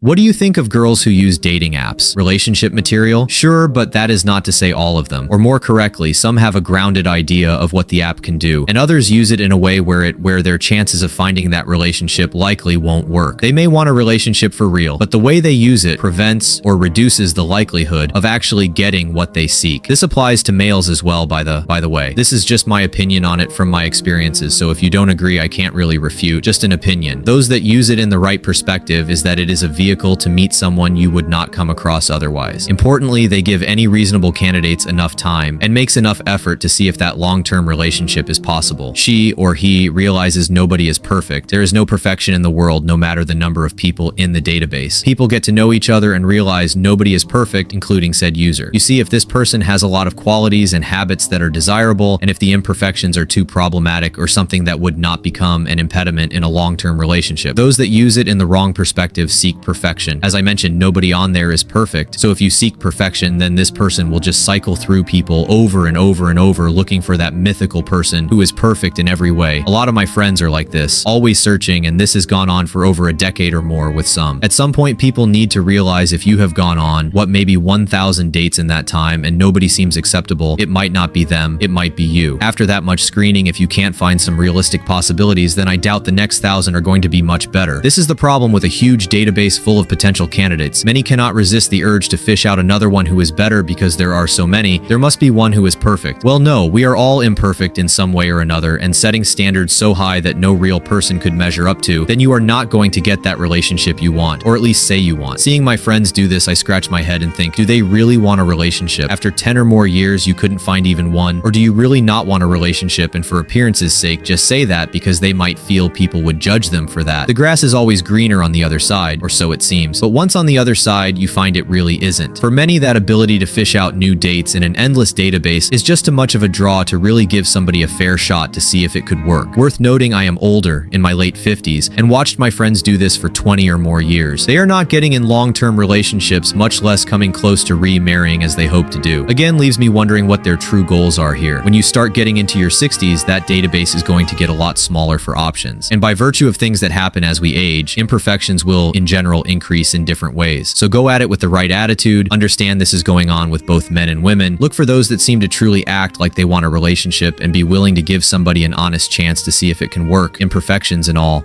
What do you think of girls who use dating apps? Relationship material? Sure, but that is not to say all of them. Or more correctly, some have a grounded idea of what the app can do, and others use it in a way where their chances of finding that relationship likely won't work. They may want a relationship for real, but the way they use it prevents or reduces the likelihood of actually getting what they seek. This applies to males as well, by the way. This is just my opinion on it from my experiences, so if you don't agree, I can't really refute. Just an opinion. Those that use it in the right perspective is that it is a vehicle to meet someone you would not come across otherwise. Importantly, they give any reasonable candidates enough time and makes enough effort to see if that long-term relationship is possible. She or he realizes nobody is perfect. There is no perfection in the world, no matter the number of people in the database. People get to know each other and realize nobody is perfect, including said user. You see if this person has a lot of qualities and habits that are desirable, and if the imperfections are too problematic or something that would not become an impediment in a long-term relationship. Those that use it in the wrong perspective seek perfection. As I mentioned, nobody on there is perfect, so if you seek perfection, then this person will just cycle through people over and over and over looking for that mythical person who is perfect in every way. A lot of my friends are like this, always searching, and this has gone on for over a decade or more with some. At some point, people need to realize if you have gone on, what, maybe 1,000 dates in that time and nobody seems acceptable, it might not be them, it might be you. After that much screening, if you can't find some realistic possibilities, then I doubt the next 1,000 are going to be much better. This is the problem with a huge database full of potential candidates. Many cannot resist the urge to fish out another one who is better because there are so many. There must be one who is perfect. Well, no, we are all imperfect in some way or another, and setting standards so high that no real person could measure up to, then you are not going to get that relationship you want, or at least say you want. Seeing my friends do this, I scratch my head and think, do they really want a relationship? After 10 or more years, you couldn't find even one? Or do you really not want a relationship and for appearance's sake, just say that because they might feel people would judge them for that? The grass is always greener on the other side, or so it seems. But once on the other side, you find it really isn't. For many, that ability to fish out new dates in an endless database is just too much of a draw to really give somebody a fair shot to see if it could work. Worth noting, I am older, in my late 50s, and watched my friends do this for 20 or more years. They are not getting in long-term relationships, much less coming close to remarrying as they hope to do. Again, leaves me wondering what their true goals are here. When you start getting into your 60s, that database is going to get a lot smaller for options. And by virtue of things that happen as we age, imperfections will, in general, increase in different ways. So go at it with the right attitude, understand this is going on with both men and women, look for those that seem to truly act like they want a relationship, and be willing to give somebody an honest chance to see if it can work, imperfections and all.